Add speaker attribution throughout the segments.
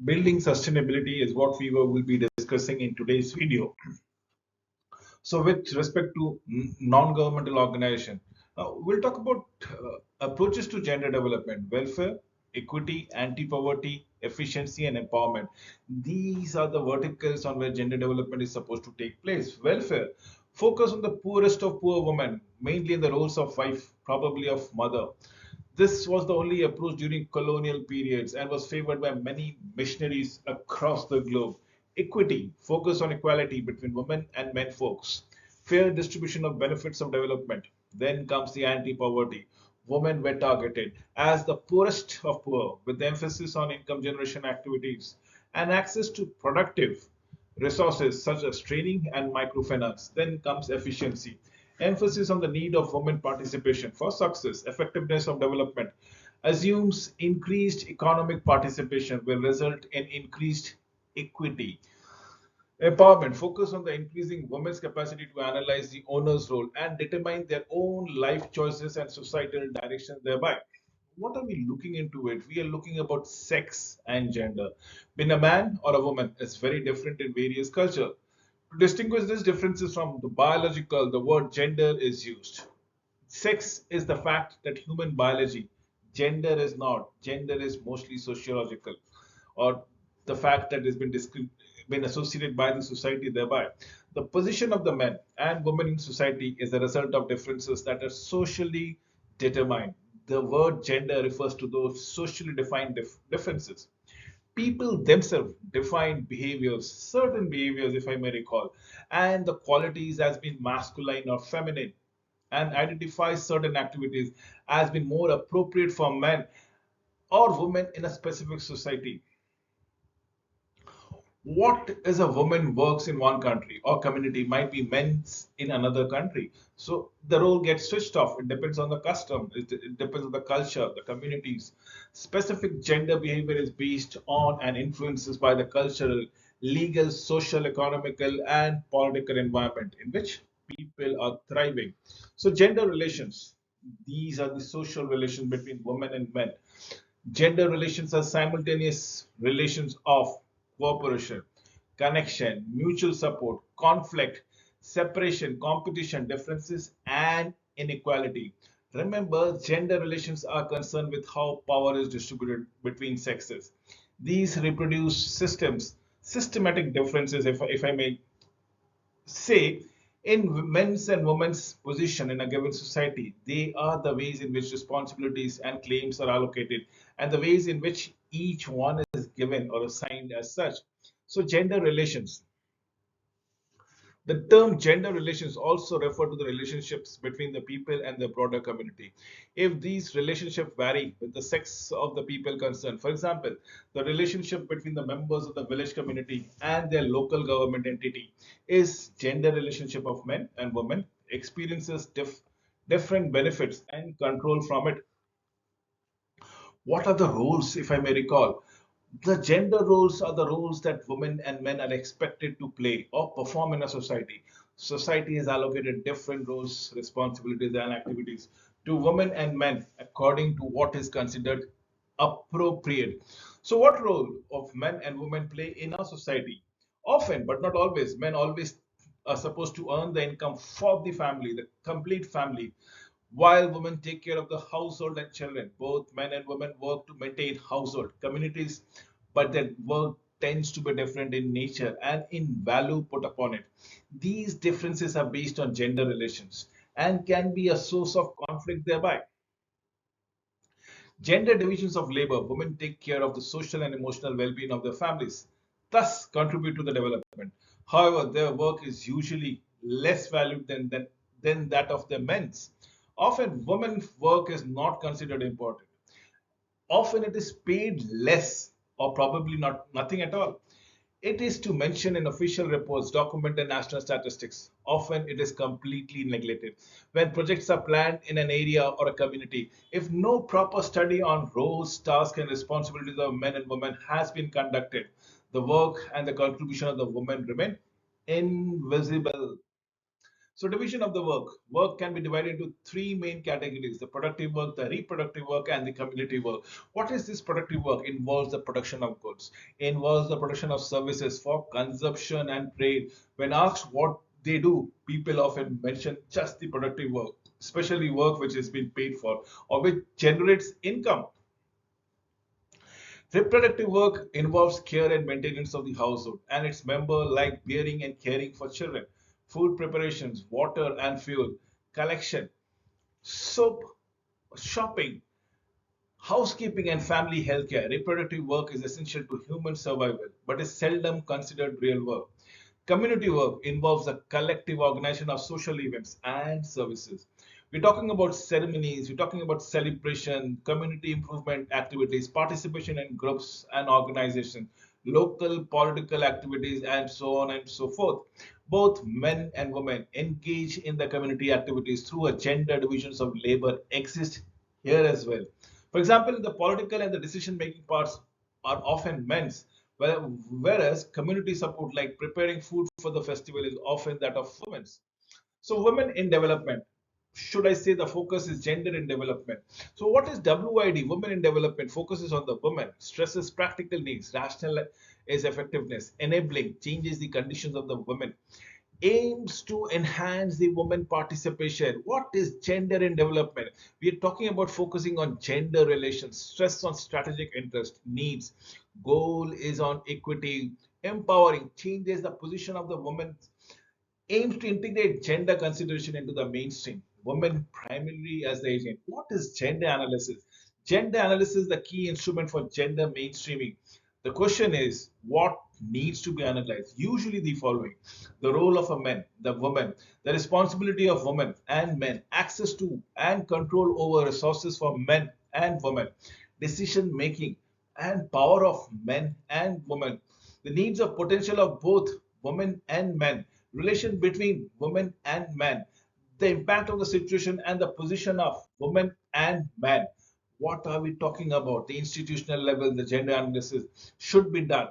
Speaker 1: Building sustainability is what we will be discussing in today's video. So, with respect to non-governmental organization, we'll talk about approaches to gender development, welfare, equity, anti-poverty, efficiency, and empowerment. These are the verticals on where gender development is supposed to take place. Welfare, focus on the poorest of poor women, mainly in the roles of wife, probably of mother. This was the only approach during colonial periods and was favored by many missionaries across the globe. Equity, focus on equality between women and men folks. Fair distribution of benefits of development. Then comes the anti-poverty. Women were targeted as the poorest of poor, with emphasis on income generation activities and access to productive resources such as training and microfinance. Then comes efficiency. Emphasis on the need of women participation for success, effectiveness of development assumes increased economic participation will result in increased equity. Empowerment focus on the increasing women's capacity to analyze the owner's role and determine their own life choices and societal direction thereby. What are we looking into it? We are looking about sex and gender. Being a man or a woman is very different in various cultures. To distinguish these differences from the biological, the word gender is used. Sex is the fact that human biology, gender is not. Gender is mostly sociological, or the fact that has been associated by the society thereby. The position of the men and women in society is the result of differences that are socially determined. The word gender refers to those socially defined differences. People themselves define behaviors, certain behaviors, if I may recall, and the qualities as being masculine or feminine, and identify certain activities as being more appropriate for men or women in a specific society. What is a woman works in one country or community might be men's in another country. So the role gets switched off. It depends on the custom, it depends on the culture, the communities. Specific gender behavior is based on and influences by the cultural, legal, social, economical, and political environment in which people are thriving. So gender relations, these are the social relations between women and men. Gender relations are simultaneous relations of cooperation, connection, mutual support, conflict, separation, competition, differences, and inequality. Remember, gender relations are concerned with how power is distributed between sexes. These reproduce systems, systematic differences, if I may say, in men's and women's position in a given society. They are the ways in which responsibilities and claims are allocated and the ways in which each one is given or assigned as such. So gender relations, the term gender relations also refer to the relationships between the people and the broader community. If these relationships vary with the sex of the people concerned, for example, the relationship between the members of the village community and their local government entity is gender relationship of men and women experiences different benefits and control from it. What are the roles, if I may recall? The gender roles are the roles that women and men are expected to play or perform in a society. Society has allocated different roles, responsibilities, and activities to women and men according to what is considered appropriate. So, what role of men and women play in our society? Often, but not always, men always are supposed to earn the income for the family, the complete family, while women take care of the household and children. Both men and women work to maintain household communities, but their work tends to be different in nature and in value put upon it. These differences are based on gender relations and can be a source of conflict thereby. Gender divisions of labor, women take care of the social and emotional well-being of their families, thus contribute to the development. However, their work is usually less valued than that of their men's. Often, women's work is not considered important. Often, it is paid less or probably nothing at all. It is to mention in official reports, documented national statistics. Often it is completely neglected. When projects are planned in an area or a community, if no proper study on roles, tasks, and responsibilities of men and women has been conducted, the work and the contribution of the women remain invisible. So division of the work. Work can be divided into three main categories: the productive work, the reproductive work, and the community work. What is this productive work? Involves the production of goods, involves the production of services for consumption and trade. When asked what they do, people often mention just the productive work, especially work which is being paid for or which generates income. Reproductive work involves care and maintenance of the household and its member like bearing and caring for children, food preparations, water and fuel, collection, soap, shopping, housekeeping and family healthcare. Reproductive work is essential to human survival but is seldom considered real work. Community work involves the collective organization of social events and services. We're talking about ceremonies, we're talking about celebration, community improvement activities, participation in groups and organizations, local political activities, and so on and so forth. Both men and women engage in the community activities through a gender divisions of labor exist here as well. For example, the political and the decision making parts are often men's, whereas community support like preparing food for the festival is often that of women's. So women in development, should I say the focus is gender in development. So what is WID? Women in development focuses on the women, stresses practical needs, rational is effectiveness, enabling changes the conditions of the women, aims to enhance the women participation. What is gender in development? We are talking about focusing on gender relations, stress on strategic interest, needs. Goal is on equity, empowering, changes the position of the woman, aims to integrate gender consideration into the mainstream. Women primarily as the agent. What is gender analysis? Gender analysis is the key instrument for gender mainstreaming. The question is, what needs to be analyzed? Usually the following: the role of a man, the woman, the responsibility of women and men, access to and control over resources for men and women, decision making and power of men and women, the needs of potential of both women and men, relation between women and men, the impact of the situation and the position of women and men. What are we talking about? The institutional level, the gender analysis should be done.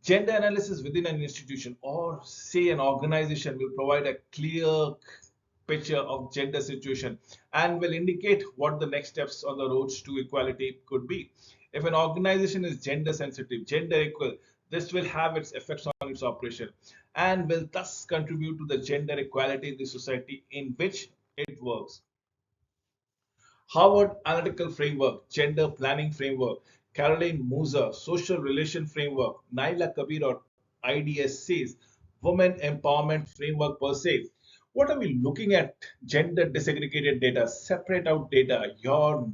Speaker 1: Gender analysis within an institution or say an organization will provide a clear picture of gender situation and will indicate what the next steps on the roads to equality could be. If an organization is gender sensitive, gender equal, this will have its effects on its operation and will thus contribute to the gender equality in the society in which it works. Harvard Analytical Framework, Gender Planning Framework, Caroline Musa, Social Relation Framework, Naila Kabir or IDS says, Women Empowerment Framework per se. What are we looking at? Gender disaggregated data, separate out data. Your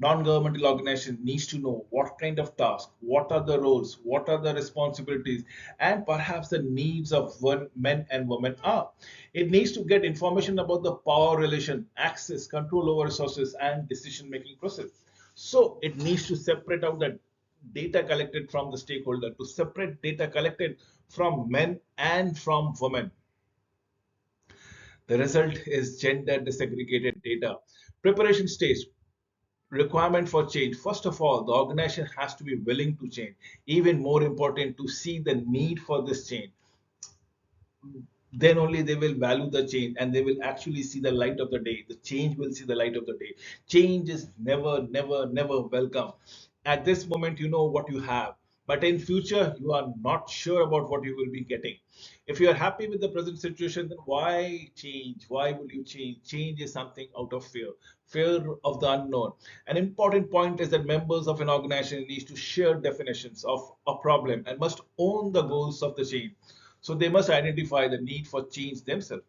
Speaker 1: non-governmental organization needs to know what kind of tasks, what are the roles, what are the responsibilities, and perhaps the needs of men and women are. It needs to get information about the power relation, access, control over resources, and decision-making process. So it needs to separate out the data collected from the stakeholder, to separate data collected from men and from women. The result is gender disaggregated data. Preparation stage, requirement for change. First of all, the organization has to be willing to change. Even more important, to see the need for this change. Then only they will value the change and they will actually see the light of the day. The change will see the light of the day. Change is never welcome. At this moment, you know what you have, but in future, you are not sure about what you will be getting. If you are happy with the present situation, then why change? Why will you change? Change is something out of fear, fear of the unknown. An important point is that members of an organization need to share definitions of a problem and must own the goals of the change. So they must identify the need for change themselves.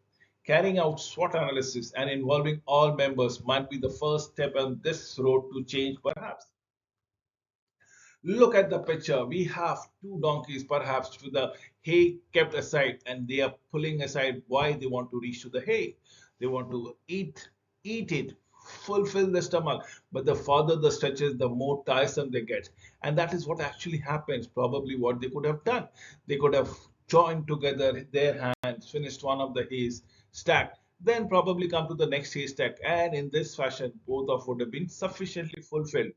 Speaker 1: Carrying out SWOT analysis and involving all members might be the first step on this road to change, perhaps. Look at the picture. We have two donkeys, perhaps, with the hay kept aside, and they are pulling aside. Why? They want to reach to the hay. They want to eat it, fulfill the stomach. But the farther the stretches, the more tiresome they get. And that is what actually happens. Probably what they could have done. They could have joined together their hands, finished one of the hays, stacked, then probably come to the next haystack. And in this fashion, both of would have been sufficiently fulfilled.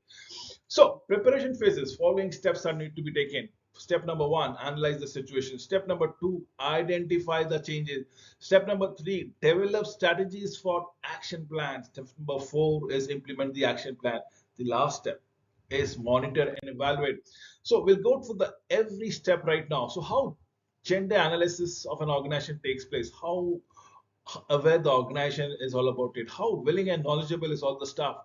Speaker 1: So, preparation phases, following steps are need to be taken. Step number one, analyze the situation. Step number two, identify the changes. Step number three, develop strategies for action plans. Step number four is implement the action plan. The last step is monitor and evaluate. So we'll go through the every step right now. So how gender analysis of an organization takes place, how aware the organization is all about it, how willing and knowledgeable is all the staff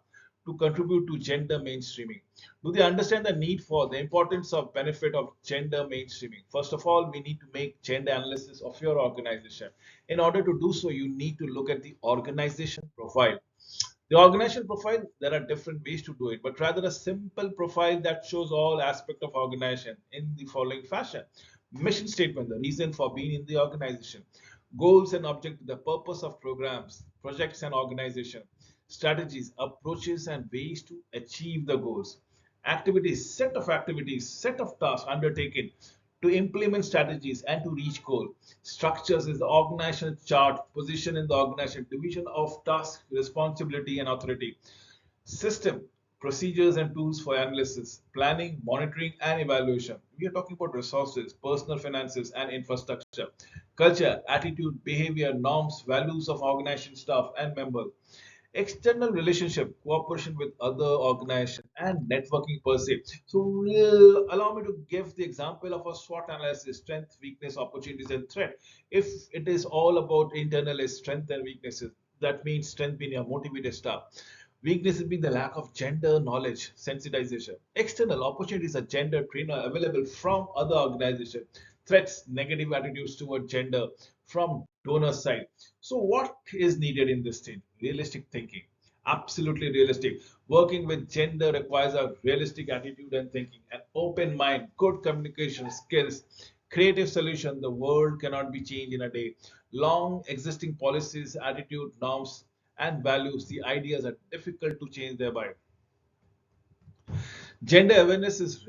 Speaker 1: to contribute to gender mainstreaming. Do they understand the need for the importance of benefit of gender mainstreaming? First of all, we need to make gender analysis of your organization. In order to do so, you need to look at the organization profile. The organization profile, there are different ways to do it, but rather a simple profile that shows all aspects of organization in the following fashion. Mission statement, the reason for being in the organization. Goals and objectives, the purpose of programs, projects and organization. Strategies, approaches and ways to achieve the goals. Activities, set of tasks undertaken to implement strategies and to reach goal. Structures is the organizational chart, position in the organization, division of task, responsibility and authority. System, procedures and tools for analysis, planning, monitoring and evaluation. We are talking about resources, personal finances and infrastructure. Culture, attitude, behavior, norms, values of organization staff and members. External relationship, cooperation with other organizations and networking per se. So allow me to give the example of a SWOT analysis: strength, weakness, opportunities and threat. If it is all about internal is strength and weaknesses, that means strength being a motivated staff, weakness would be the lack of gender knowledge, sensitization. External opportunities are gender trainer available from other organizations. Threats, negative attitudes toward gender from donor side. So what is needed in this thing? Realistic thinking. Absolutely realistic. Working with gender requires a realistic attitude and thinking, an open mind, good communication skills, creative solution. The world cannot be changed in a day. Long existing policies, attitude, norms, and values, the ideas are difficult to change thereby. Gender awareness is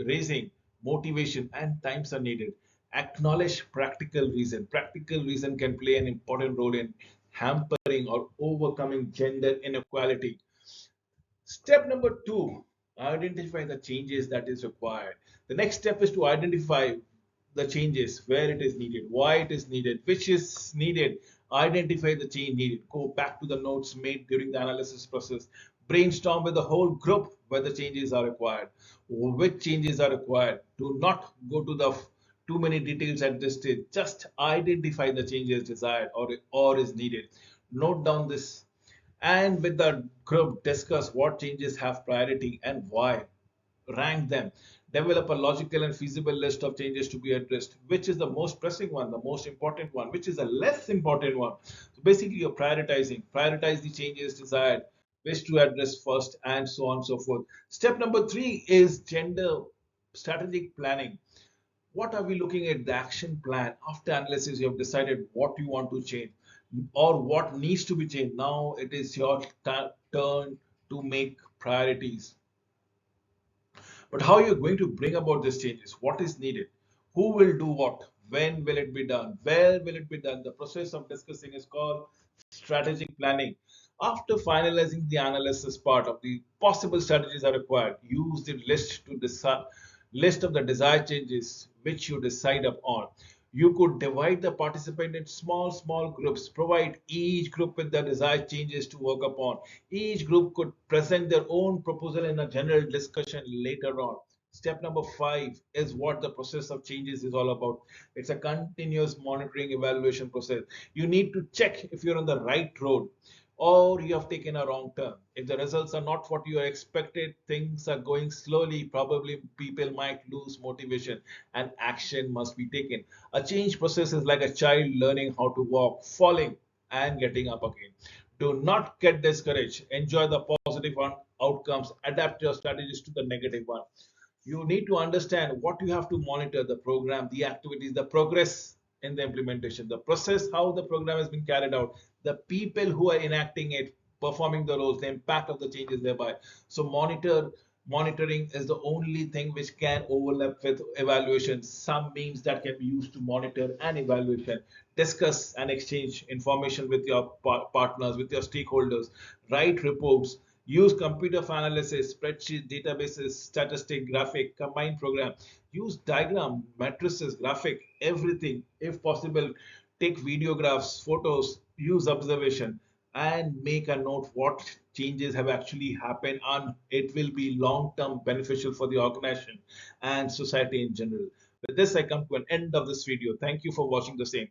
Speaker 1: raising, motivation, and times are needed. Acknowledge practical reason. Practical reason can play an important role in hampering or overcoming gender inequality. Step number two, identify the changes that is required. The next step is to identify the changes, where it is needed, why it is needed, which is needed. Identify the change needed. Go back to the notes made during the analysis process. Brainstorm with the whole group where the changes are required, which changes are required. Do not go to the too many details at this stage. Just identify the changes desired or is needed. Note down this and with the group discuss what changes have priority and why. Rank them. Develop a logical and feasible list of changes to be addressed. Which is the most pressing one, the most important one, which is the less important one. So basically, you're prioritizing. Prioritize the changes desired, which to address first, and so on and so forth. Step number three is gender strategic planning. What are we looking at? The action plan. After analysis, you have decided what you want to change or what needs to be changed. Now it is your turn to make priorities. But how are you going to bring about these changes? What is needed? Who will do what? When will it be done? Where will it be done? The process of discussing is called strategic planning. After finalizing the analysis part of the possible strategies are required, use the list to decide list of the desired changes which you decide upon. You could divide the participant in small groups, provide each group with the desired changes to work upon. Each group could present their own proposal in a general discussion later on. Step number five is what the process of changes is all about. It's a continuous monitoring evaluation process. You need to check if you're on the right road or you have taken a wrong turn. If the results are not what you expected, things are going slowly, probably people might lose motivation and action must be taken. A change process is like a child learning how to walk, falling and getting up again. Do not get discouraged. Enjoy the positive outcomes. Adapt your strategies to the negative one. You need to understand what you have to monitor: the program, the activities, the progress in the implementation, the process, how the program has been carried out, the people who are enacting it, performing the roles, the impact of the changes thereby. So monitoring is the only thing which can overlap with evaluation. Some means that can be used to monitor and evaluation. Discuss and exchange information with your partners, with your stakeholders. Write reports. Use computer analysis, spreadsheet, databases, statistic, graphic, combine program. Use diagram, matrices, graphic, everything. If possible, take videographs, photos, use observation, and make a note what changes have actually happened, and it will be long-term beneficial for the organization and society in general. With this, I come to an end of this video. Thank you for watching the same.